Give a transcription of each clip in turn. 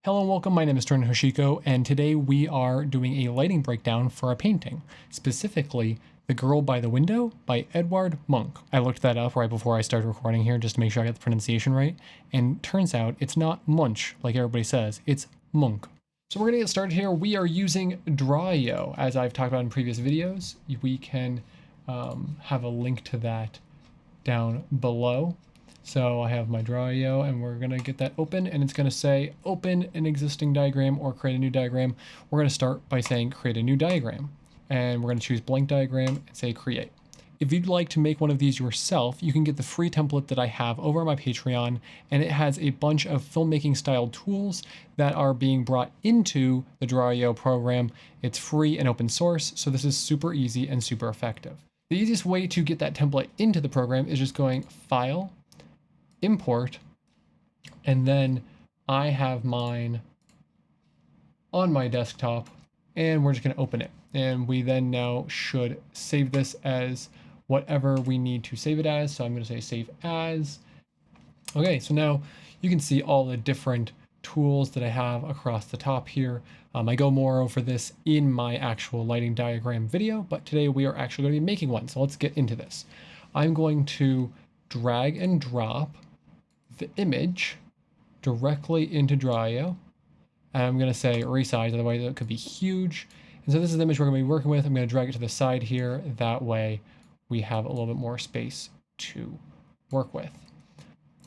Hello and welcome, my name is Trenton Hoshiko, and today we are doing a lighting breakdown for a painting, specifically The Girl by the Window by Edvard Munch. I looked that up right before I started recording here just to make sure I got the pronunciation right, and turns out it's not Munch like everybody says, it's Munch. So we're going to get started here. We are using Drawio, as I've talked about in previous videos. We can have a link to that down below. So I have my Drawio and we're going to get that open and it's going to say open an existing diagram or create a new diagram. We're going to start by saying create a new diagram and we're going to choose blank diagram and say create. If you'd like to make one of these yourself, you can get the free template that I have over on my Patreon, and it has a bunch of filmmaking style tools that are being brought into the Drawio program. It's free and open source, so this is super easy and super effective. The easiest way to get that template into the program is just going File, Import, and then I have mine on my desktop and we're just going to open it. And we then now should save this as whatever we need to save it as. So I'm going to say save as. Okay, so now you can see all the different tools that I have across the top here. I go more over this in my actual lighting diagram video, but today we are actually going to be making one. So let's get into this. I'm going to drag and drop the image directly into Drawio. And I'm going to say resize, otherwise it could be huge. And so this is the image we're going to be working with. I'm going to drag it to the side here. That way we have a little bit more space to work with.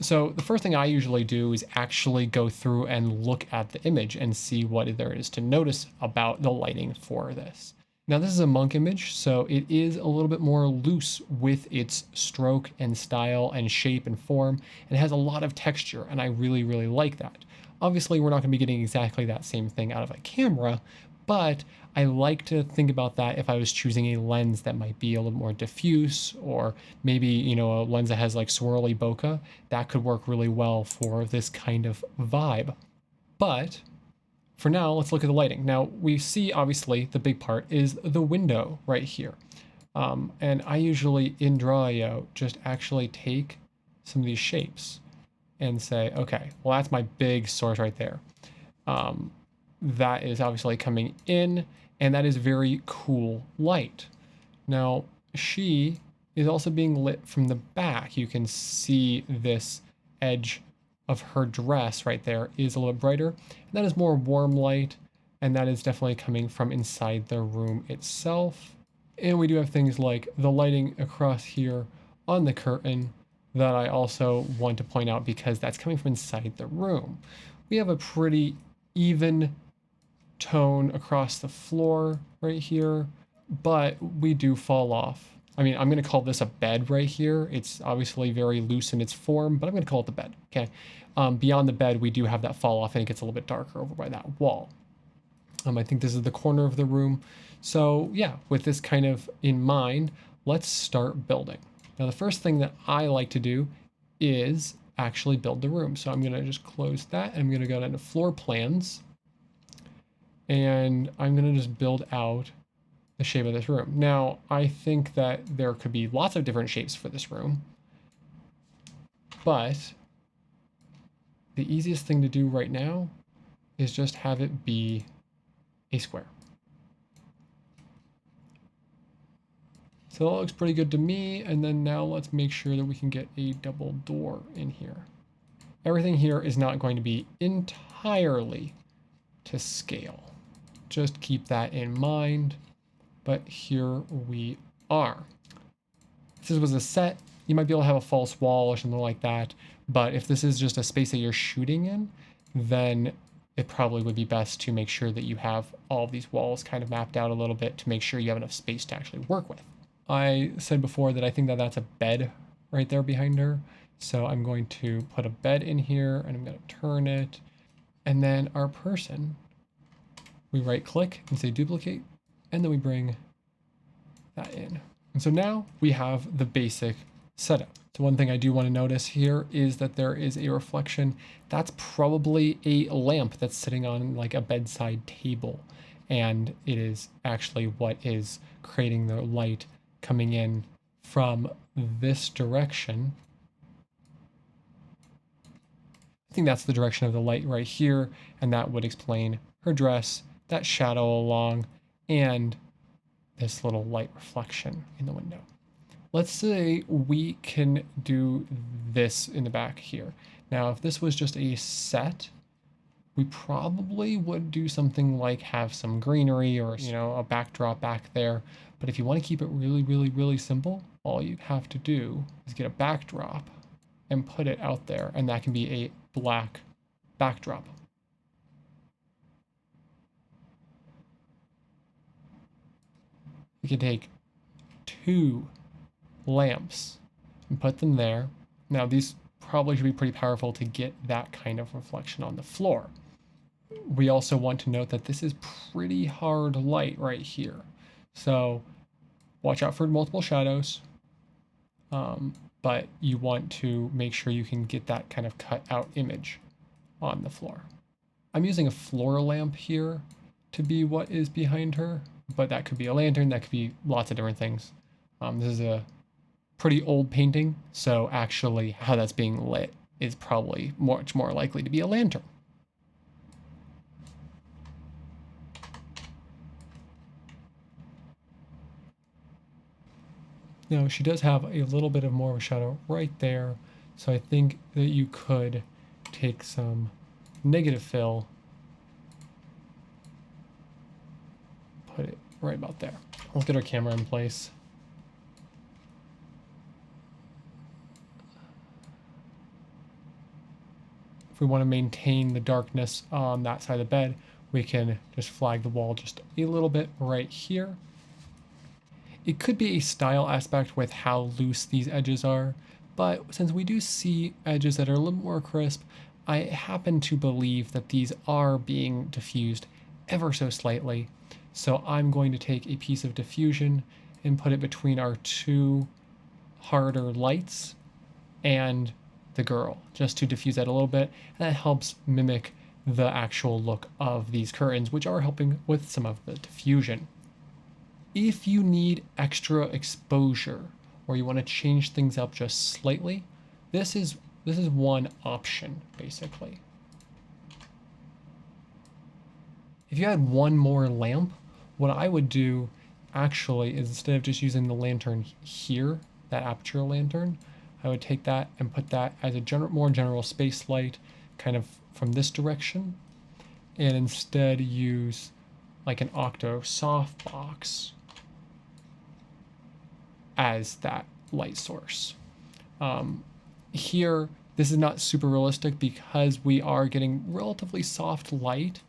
So the first thing I usually do is actually go through and look at the image and see what there is to notice about the lighting for this. Now this is a Munch image, so it is a little bit more loose with its stroke and style and shape and form, and it has a lot of texture, and I really, really like that. Obviously, we're not going to be getting exactly that same thing out of a camera, but I like to think about that if I was choosing a lens that might be a little more diffuse, or maybe, you know, a lens that has like swirly bokeh, that could work really well for this kind of vibe. But for now, let's look at the lighting. Now we see, obviously, the big part is the window right here. And I usually in Drawio just actually take some of these shapes and say, okay, well, that's my big source right there. That is obviously coming in, and that is very cool light. Now, she is also being lit from the back. You can see this edge of her dress right there is a little brighter. And that is more warm light, and that is definitely coming from inside the room itself. And we do have things like the lighting across here on the curtain that I also want to point out because that's coming from inside the room. We have a pretty even tone across the floor right here, but we do fall off. I mean, I'm going to call this a bed right here. It's obviously very loose in its form, but I'm going to call it the bed. Okay. Beyond the bed, we do have that fall off and it gets a little bit darker over by that wall. I think this is the corner of the room. So yeah, with this kind of in mind, let's start building. Now, the first thing that I like to do is actually build the room. So I'm going to just close that and I'm going to go down to floor plans and I'm going to just build out the shape of this room. Now, I think that there could be lots of different shapes for this room, but the easiest thing to do right now is just have it be a square. So that looks pretty good to me. And then now let's make sure that we can get a double door in here. Everything here is not going to be entirely to scale. Just keep that in mind. But here we are. If this was a set, you might be able to have a false wall or something like that. But if this is just a space that you're shooting in, then it probably would be best to make sure that you have all of these walls kind of mapped out a little bit to make sure you have enough space to actually work with. I said before that I think that that's a bed right there behind her. So I'm going to put a bed in here and I'm going to turn it. And then our person, we right click and say duplicate, and then we bring that in. And so now we have the basic setup. So one thing I do want to notice here is that there is a reflection. That's probably a lamp that's sitting on like a bedside table. And it is actually what is creating the light coming in from this direction. I think that's the direction of the light right here, and that would explain her dress, that shadow along, and this little light reflection in the window. Let's say we can do this in the back here. Now, if this was just a set, we probably would do something like have some greenery or, a backdrop back there. But if you want to keep it really, really, really simple, all you have to do is get a backdrop and put it out there, and that can be a black backdrop. You can take 2 lamps and put them there. Now, these probably should be pretty powerful to get that kind of reflection on the floor. We also want to note that this is pretty hard light right here. So watch out for multiple shadows. But you want to make sure you can get that kind of cut out image on the floor. I'm using a floor lamp here to be what is behind her, but that could be a lantern, that could be lots of different things. This is a pretty old painting, so actually how that's being lit is probably much more likely to be a lantern. Now, she does have a little bit of more of a shadow right there, so I think that you could take some negative fill, put it right about there. Let's get our camera in place. If we want to maintain the darkness on that side of the bed, we can just flag the wall just a little bit right here. It could be a style aspect with how loose these edges are, but since we do see edges that are a little more crisp, I happen to believe that these are being diffused ever so slightly. So I'm going to take a piece of diffusion and put it between our 2 harder lights and the girl, just to diffuse that a little bit. And that helps mimic the actual look of these curtains, which are helping with some of the diffusion. If you need extra exposure or you want to change things up just slightly, this is one option, basically. If you had one more lamp, what I would do actually is, instead of just using the lantern here, that aperture lantern, I would take that and put that as a more general space light kind of from this direction, and instead use like an octo softbox as that light source. Here, this is not super realistic because we are getting relatively soft light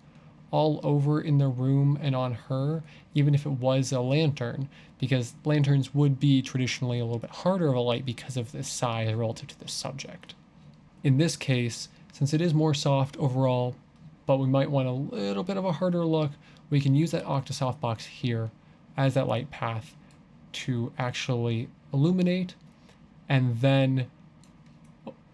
all over in the room and on her, even if it was a lantern, because lanterns would be traditionally a little bit harder of a light because of the size relative to the subject. In this case, since it is more soft overall, but we might want a little bit of a harder look, we can use that octo softbox here as that light path to actually illuminate, and then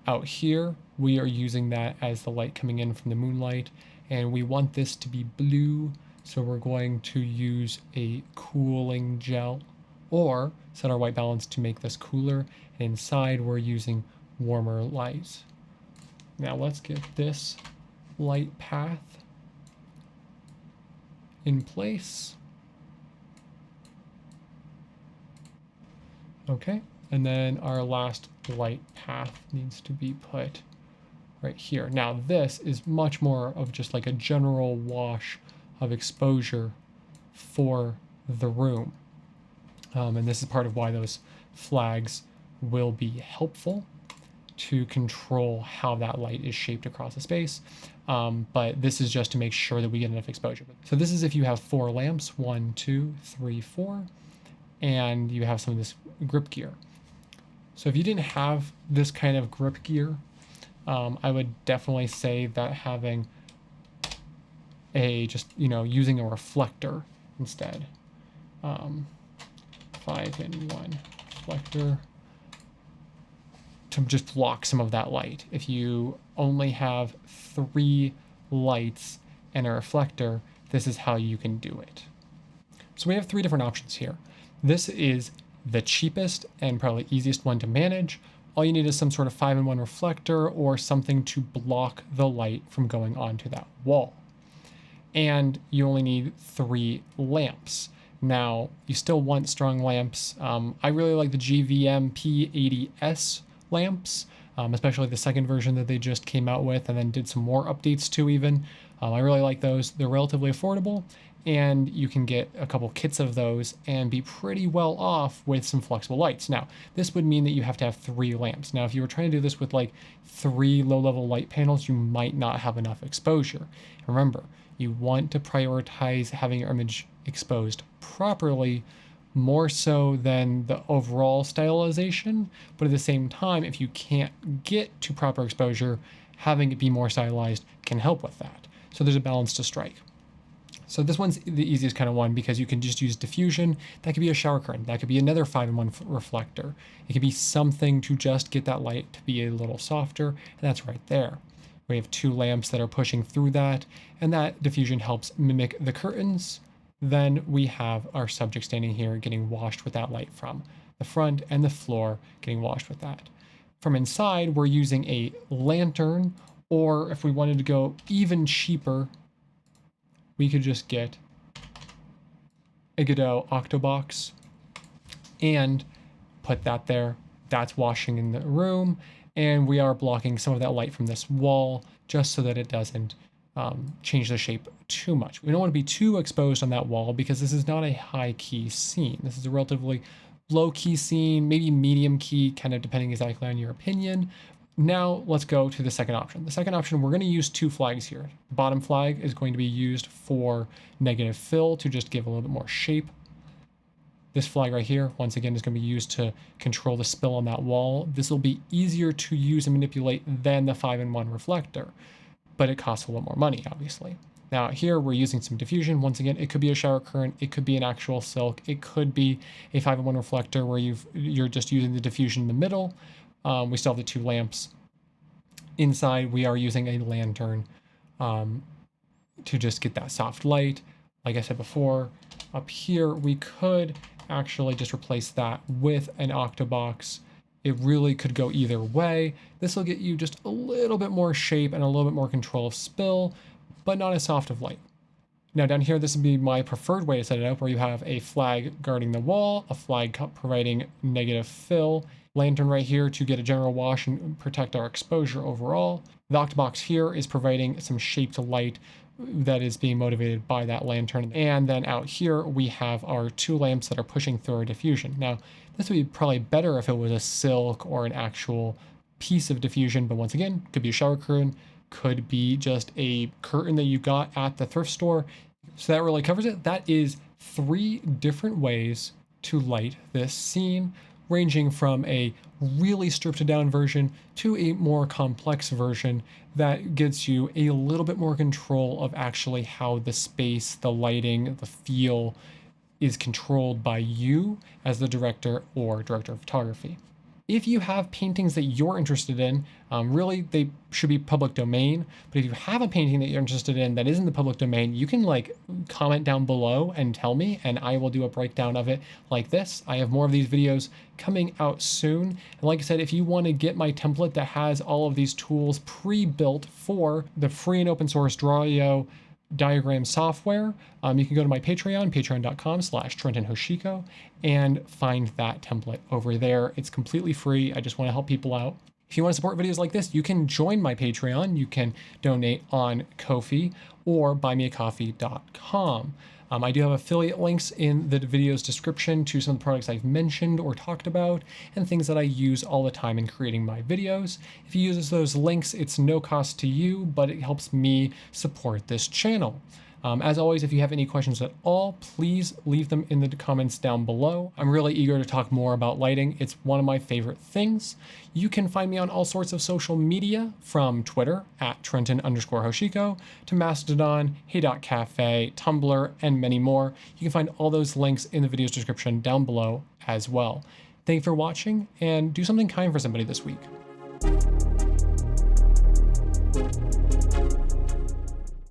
out here we are using that as the light coming in from the moonlight, and we want this to be blue, so we're going to use a cooling gel or set our white balance to make this cooler, and inside we're using warmer light. Now let's get this light path in place. Okay, and then our last light path needs to be put right here. Now this is much more of just like a general wash of exposure for the room. And this is part of why those flags will be helpful to control how that light is shaped across the space. But this is just to make sure that we get enough exposure. So this is if you have 4 lamps, 1, 2, 3, 4, and you have some of this grip gear. So if you didn't have this kind of grip gear, I would definitely say that having using a reflector instead. 5-in-1 reflector to just block some of that light. If you only have 3 lights and a reflector, this is how you can do it. So we have 3 different options here. This is the cheapest and probably easiest one to manage. All you need is some sort of 5-in-1 reflector or something to block the light from going onto that wall. And you only need 3 lamps. Now, you still want strong lamps. I really like the GVM P80S lamps, especially the second version that they just came out with and then did some more updates to even. I really like those. They're relatively affordable, and you can get a couple kits of those and be pretty well off with some flexible lights. Now, this would mean that you have to have 3 lamps. Now, if you were trying to do this with like 3 low-level light panels, you might not have enough exposure. Remember, you want to prioritize having your image exposed properly, more so than the overall stylization. But at the same time, if you can't get to proper exposure, having it be more stylized can help with that. So there's a balance to strike. So this one's the easiest kind of one because you can just use diffusion. That could be a shower curtain. That could be another 5-in-1 reflector. It could be something to just get that light to be a little softer, and that's right there. We have 2 lamps that are pushing through that, and that diffusion helps mimic the curtains. Then we have our subject standing here getting washed with that light from the front, and the floor getting washed with that. From inside, we're using a lantern, or if we wanted to go even cheaper, we could just get a Godot Octobox and put that there. That's washing in the room, and we are blocking some of that light from this wall just so that it doesn't change the shape too much. We don't want to be too exposed on that wall because this is not a high key scene. This is a relatively low key scene, maybe medium key, kind of depending exactly on your opinion. Now let's go to the second option. The second option, we're going to use 2 flags here. The bottom flag is going to be used for negative fill to just give a little bit more shape. This flag right here, once again, is going to be used to control the spill on that wall. This will be easier to use and manipulate than the 5-in-1 reflector, but it costs a little more money, obviously. Now here we're using some diffusion. Once again, it could be a shower curtain, it could be an actual silk, it could be a 5-in-1 reflector where you're just using the diffusion in the middle. We still have the 2 lamps. Inside, we are using a lantern to just get that soft light. Like I said before, up here, we could actually just replace that with an Octobox. It really could go either way. This will get you just a little bit more shape and a little bit more control of spill, but not as soft of light. Now down here, this would be my preferred way to set it up, where you have a flag guarding the wall, a flag providing negative fill, lantern right here to get a general wash and protect our exposure overall. The Octobox here is providing some shaped light that is being motivated by that lantern. And then out here, we have our 2 lamps that are pushing through our diffusion. Now, this would be probably better if it was a silk or an actual piece of diffusion, but once again, could be a shower curtain, could be just a curtain that you got at the thrift store. So that really covers it. That is 3 different ways to light this scene, ranging from a really stripped down version to a more complex version that gives you a little bit more control of actually how the space, the lighting, the feel is controlled by you as the director or director of photography. If you have paintings that you're interested in, really they should be public domain, but if you have a painting that you're interested in that isn't the public domain, you can like comment down below and tell me, and I will do a breakdown of it like this. I have more of these videos coming out soon. And like I said, if you want to get my template that has all of these tools pre-built for the free and open source Drawio diagram software, you can go to my Patreon, patreon.com/Trenton Hoshiko, and find that template over there. It's completely free. I just want to help people out. If you want to support videos like this, you can join my Patreon. You can donate on Ko-fi or buymeacoffee.com. I do have affiliate links in the video's description to some of the products I've mentioned or talked about and things that I use all the time in creating my videos. If you use those links, it's no cost to you, but it helps me support this channel. As always, if you have any questions at all, please leave them in the comments down below. I'm really eager to talk more about lighting. It's one of my favorite things. You can find me on all sorts of social media, from Twitter @Trenton_Hoshiko to Mastodon, Hey.Cafe, Tumblr, and many more. You can find all those links in the video's description down below as well. Thank you for watching, and do something kind for somebody this week.